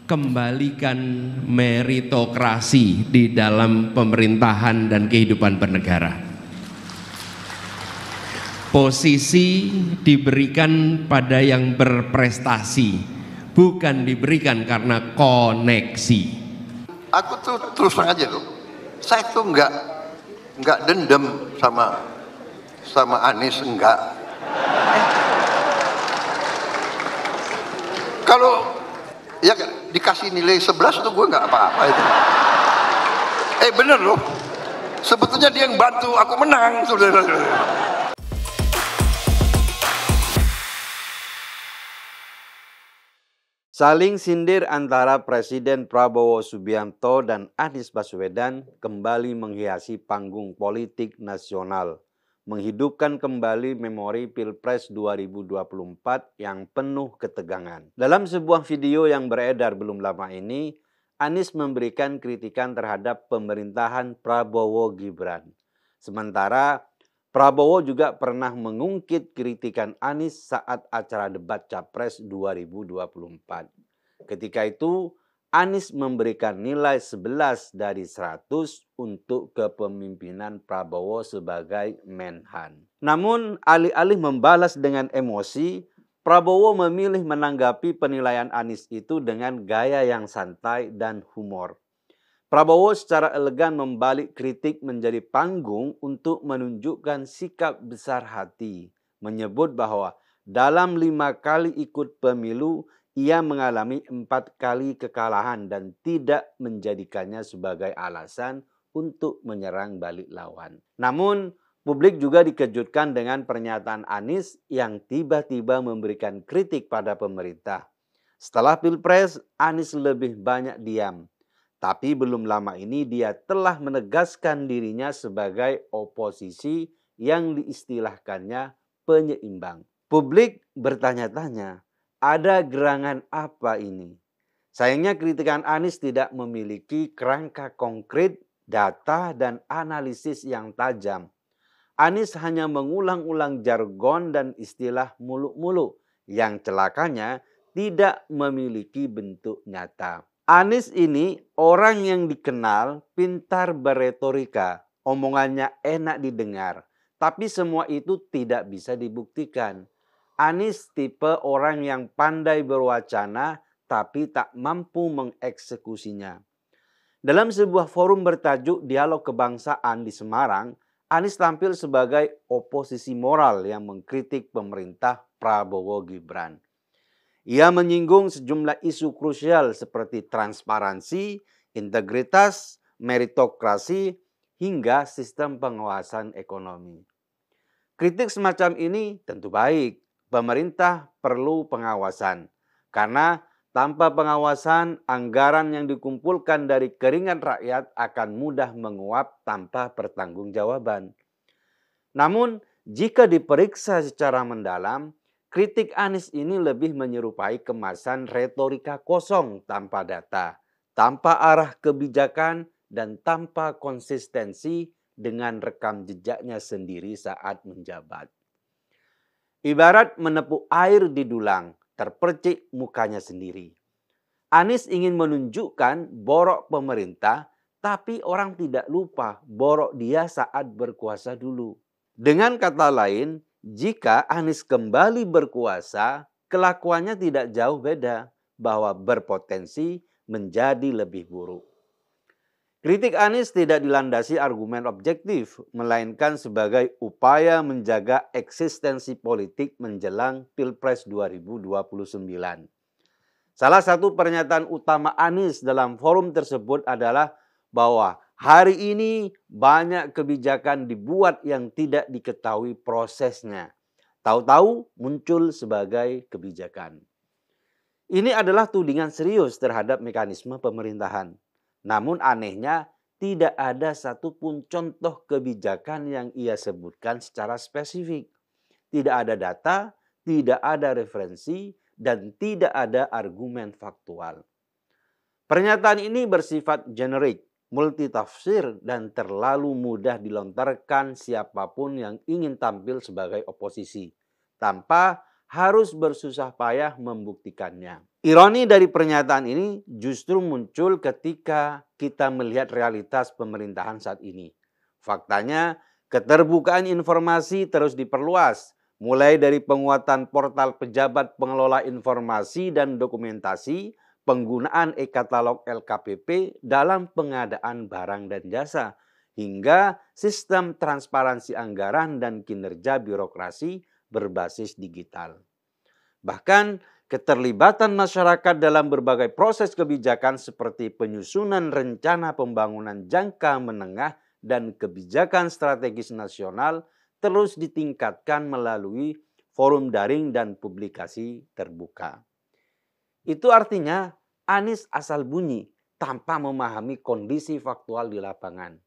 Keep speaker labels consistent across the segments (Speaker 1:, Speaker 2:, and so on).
Speaker 1: kembalikan meritokrasi di dalam pemerintahan dan kehidupan bernegara. Posisi diberikan pada yang berprestasi, bukan diberikan karena koneksi.
Speaker 2: Aku tuh terus terang aja loh, saya tuh nggak dendam sama Anies, enggak. Kalau ya dikasih nilai 11 tuh gue nggak apa-apa itu. Bener loh, sebetulnya dia yang bantu aku menang, saudara-saudara.
Speaker 3: Saling sindir antara Presiden Prabowo Subianto dan Anies Baswedan kembali menghiasi panggung politik nasional, menghidupkan kembali memori Pilpres 2024 yang penuh ketegangan. Dalam sebuah video yang beredar belum lama ini, Anies memberikan kritikan terhadap pemerintahan Prabowo Gibran. Sementara Prabowo juga pernah mengungkit kritikan Anies saat acara debat Capres 2024. Ketika itu, Anies memberikan nilai 11 dari 100 untuk kepemimpinan Prabowo sebagai Menhan. Namun, alih-alih membalas dengan emosi, Prabowo memilih menanggapi penilaian Anies itu dengan gaya yang santai dan humor. Prabowo secara elegan membalik kritik menjadi panggung untuk menunjukkan sikap besar hati, menyebut bahwa dalam 5 kali ikut pemilu, ia mengalami 4 kali kekalahan dan tidak menjadikannya sebagai alasan untuk menyerang balik lawan. Namun, publik juga dikejutkan dengan pernyataan Anies yang tiba-tiba memberikan kritik pada pemerintah. Setelah Pilpres, Anies lebih banyak diam. Tapi belum lama ini dia telah menegaskan dirinya sebagai oposisi yang diistilahkannya penyeimbang. Publik bertanya-tanya, ada gerangan apa ini? Sayangnya kritikan Anies tidak memiliki kerangka konkret, data, dan analisis yang tajam. Anies hanya mengulang-ulang jargon dan istilah muluk-muluk yang celakanya tidak memiliki bentuk nyata. Anies ini orang yang dikenal pintar beretorika, omongannya enak didengar, tapi semua itu tidak bisa dibuktikan. Anies tipe orang yang pandai berwacana tapi tak mampu mengeksekusinya. Dalam sebuah forum bertajuk Dialog Kebangsaan di Semarang, Anies tampil sebagai oposisi moral yang mengkritik pemerintah Prabowo Gibran. Ia menyinggung sejumlah isu krusial seperti transparansi, integritas, meritokrasi, hingga sistem pengawasan ekonomi. Kritik semacam ini tentu baik. Pemerintah perlu pengawasan. Karena tanpa pengawasan, anggaran yang dikumpulkan dari keringat rakyat akan mudah menguap tanpa pertanggungjawaban. Namun, jika diperiksa secara mendalam, kritik Anies ini lebih menyerupai kemasan retorika kosong tanpa data, tanpa arah kebijakan, dan tanpa konsistensi dengan rekam jejaknya sendiri saat menjabat. Ibarat menepuk air di dulang, terpercik mukanya sendiri. Anies ingin menunjukkan borok pemerintah, tapi orang tidak lupa borok dia saat berkuasa dulu. Dengan kata lain, jika Anies kembali berkuasa, kelakuannya tidak jauh beda, bahwa berpotensi menjadi lebih buruk. Kritik Anies tidak dilandasi argumen objektif, melainkan sebagai upaya menjaga eksistensi politik menjelang Pilpres 2029. Salah satu pernyataan utama Anies dalam forum tersebut adalah bahwa hari ini banyak kebijakan dibuat yang tidak diketahui prosesnya. Tahu-tahu muncul sebagai kebijakan. Ini adalah tudingan serius terhadap mekanisme pemerintahan. Namun anehnya tidak ada satupun contoh kebijakan yang ia sebutkan secara spesifik. Tidak ada data, tidak ada referensi, dan tidak ada argumen faktual. Pernyataan ini bersifat generik, multitafsir, dan terlalu mudah dilontarkan siapapun yang ingin tampil sebagai oposisi, tanpa harus bersusah payah membuktikannya. Ironi dari pernyataan ini justru muncul ketika kita melihat realitas pemerintahan saat ini. Faktanya, keterbukaan informasi terus diperluas, mulai dari penguatan portal pejabat pengelola informasi dan dokumentasi, penggunaan e-katalog LKPP dalam pengadaan barang dan jasa, hingga sistem transparansi anggaran dan kinerja birokrasi berbasis digital. Bahkan keterlibatan masyarakat dalam berbagai proses kebijakan seperti penyusunan rencana pembangunan jangka menengah dan kebijakan strategis nasional terus ditingkatkan melalui forum daring dan publikasi terbuka. Itu artinya Anies asal bunyi tanpa memahami kondisi faktual di lapangan.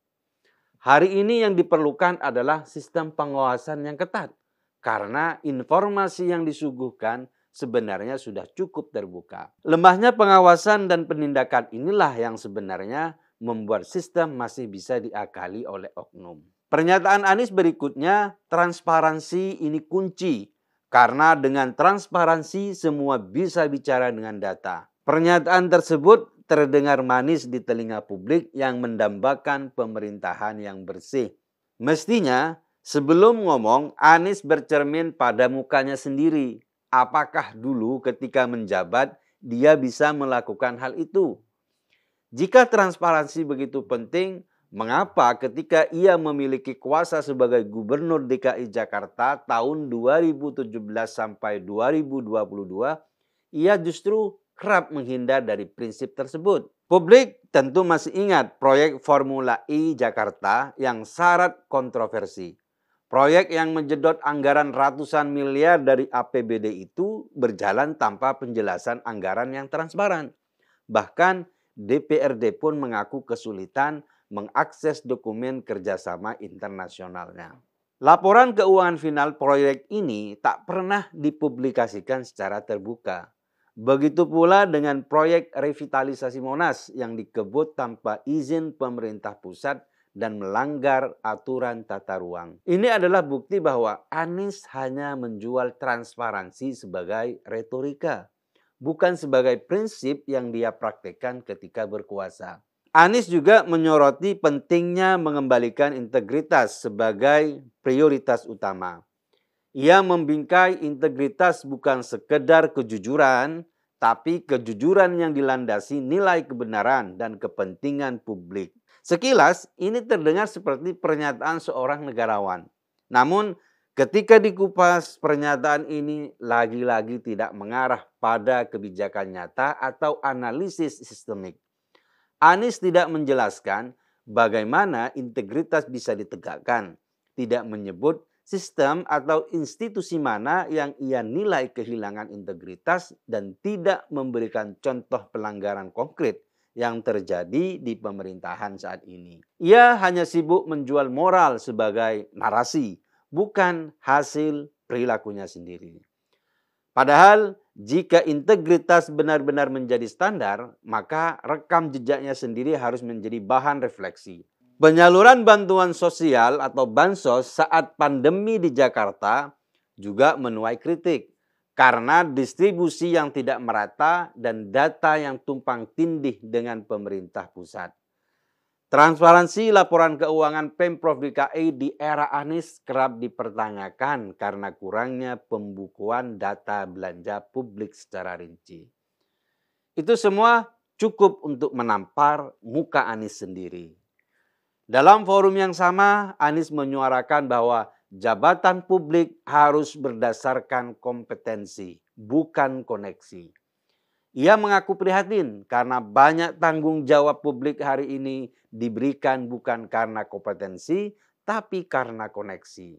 Speaker 3: Hari ini yang diperlukan adalah sistem pengawasan yang ketat karena informasi yang disuguhkan sebenarnya sudah cukup terbuka. Lemahnya pengawasan dan penindakan inilah yang sebenarnya membuat sistem masih bisa diakali oleh oknum. Pernyataan Anies berikutnya, transparansi ini kunci karena dengan transparansi semua bisa bicara dengan data. Pernyataan tersebut terdengar manis di telinga publik yang mendambakan pemerintahan yang bersih. Mestinya sebelum ngomong, Anies bercermin pada mukanya sendiri. Apakah dulu ketika menjabat dia bisa melakukan hal itu? Jika transparansi begitu penting, mengapa ketika ia memiliki kuasa sebagai Gubernur DKI Jakarta tahun 2017 sampai 2022, ia justru kerap menghindar dari prinsip tersebut? Publik tentu masih ingat proyek Formula E Jakarta yang syarat kontroversi. Proyek yang menjedot anggaran ratusan miliar dari APBD itu berjalan tanpa penjelasan anggaran yang transparan. Bahkan DPRD pun mengaku kesulitan mengakses dokumen kerjasama internasionalnya. Laporan keuangan final proyek ini tak pernah dipublikasikan secara terbuka. Begitu pula dengan proyek revitalisasi Monas yang dikebut tanpa izin pemerintah pusat dan melanggar aturan tata ruang. Ini adalah bukti bahwa Anies hanya menjual transparansi sebagai retorika, bukan sebagai prinsip yang dia praktekkan ketika berkuasa. Anies juga menyoroti pentingnya mengembalikan integritas sebagai prioritas utama. Ia membingkai integritas bukan sekedar kejujuran, tapi kejujuran yang dilandasi nilai kebenaran dan kepentingan publik. Sekilas ini terdengar seperti pernyataan seorang negarawan. Namun ketika dikupas, pernyataan ini lagi-lagi tidak mengarah pada kebijakan nyata atau analisis sistemik. Anies tidak menjelaskan bagaimana integritas bisa ditegakkan, tidak menyebut sistem atau institusi mana yang ia nilai kehilangan integritas dan tidak memberikan contoh pelanggaran konkret yang terjadi di pemerintahan saat ini. Ia hanya sibuk menjual moral sebagai narasi, bukan hasil perilakunya sendiri. Padahal jika integritas benar-benar menjadi standar, maka rekam jejaknya sendiri harus menjadi bahan refleksi. Penyaluran bantuan sosial atau bansos saat pandemi di Jakarta juga menuai kritik karena distribusi yang tidak merata dan data yang tumpang tindih dengan pemerintah pusat. Transparansi laporan keuangan Pemprov DKI di era Anies kerap dipertanyakan karena kurangnya pembukuan data belanja publik secara rinci. Itu semua cukup untuk menampar muka Anies sendiri. Dalam forum yang sama, Anies menyuarakan bahwa jabatan publik harus berdasarkan kompetensi, bukan koneksi. Ia mengaku prihatin karena banyak tanggung jawab publik hari ini diberikan bukan karena kompetensi, tapi karena koneksi.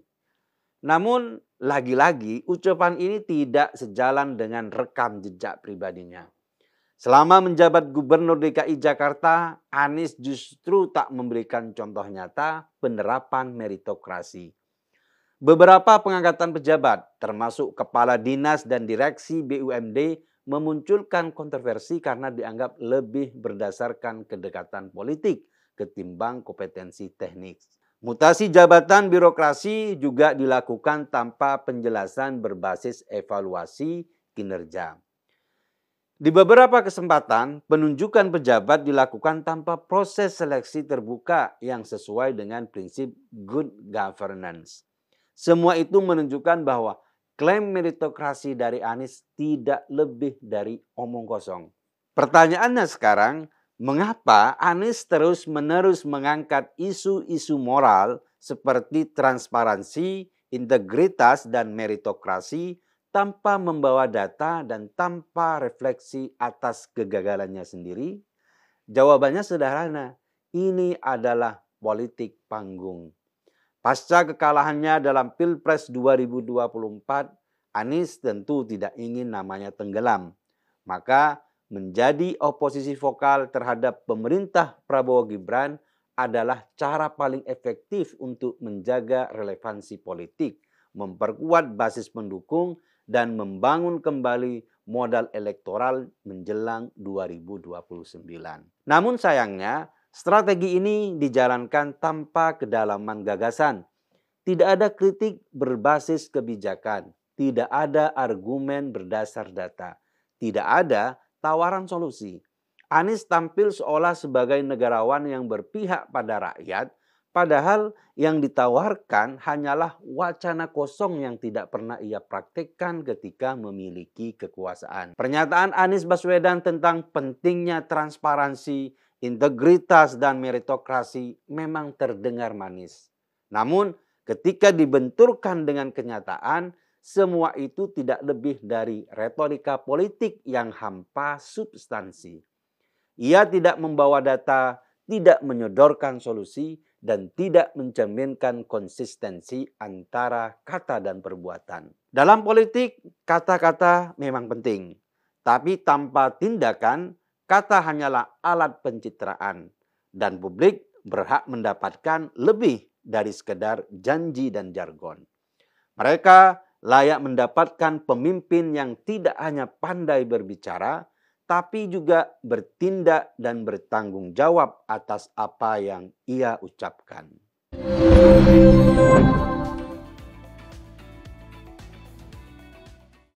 Speaker 3: Namun, lagi-lagi ucapan ini tidak sejalan dengan rekam jejak pribadinya. Selama menjabat Gubernur DKI Jakarta, Anies justru tak memberikan contoh nyata penerapan meritokrasi. Beberapa pengangkatan pejabat, termasuk kepala dinas dan direksi BUMD, memunculkan kontroversi karena dianggap lebih berdasarkan kedekatan politik ketimbang kompetensi teknik. Mutasi jabatan birokrasi juga dilakukan tanpa penjelasan berbasis evaluasi kinerja. Di beberapa kesempatan, penunjukan pejabat dilakukan tanpa proses seleksi terbuka yang sesuai dengan prinsip good governance. Semua itu menunjukkan bahwa klaim meritokrasi dari Anies tidak lebih dari omong kosong. Pertanyaannya sekarang, mengapa Anies terus-menerus mengangkat isu-isu moral seperti transparansi, integritas, dan meritokrasi tanpa membawa data dan tanpa refleksi atas kegagalannya sendiri? Jawabannya sederhana, ini adalah politik panggung. Pasca kekalahannya dalam Pilpres 2024, Anies tentu tidak ingin namanya tenggelam. Maka menjadi oposisi vokal terhadap pemerintah Prabowo Gibran adalah cara paling efektif untuk menjaga relevansi politik, memperkuat basis pendukung, dan membangun kembali modal elektoral menjelang 2029. Namun sayangnya, strategi ini dijalankan tanpa kedalaman gagasan. Tidak ada kritik berbasis kebijakan, tidak ada argumen berdasar data, tidak ada tawaran solusi. Anies tampil seolah sebagai negarawan yang berpihak pada rakyat, padahal yang ditawarkan hanyalah wacana kosong yang tidak pernah ia praktekkan ketika memiliki kekuasaan. Pernyataan Anies Baswedan tentang pentingnya transparansi, integritas, dan meritokrasi memang terdengar manis. Namun, ketika dibenturkan dengan kenyataan, semua itu tidak lebih dari retorika politik yang hampa substansi. Ia tidak membawa data, tidak menyodorkan solusi, dan tidak mencerminkan konsistensi antara kata dan perbuatan. Dalam politik, kata-kata memang penting. Tapi tanpa tindakan, kata hanyalah alat pencitraan. Dan publik berhak mendapatkan lebih dari sekedar janji dan jargon. Mereka layak mendapatkan pemimpin yang tidak hanya pandai berbicara, tapi juga bertindak dan bertanggung jawab atas apa yang ia ucapkan.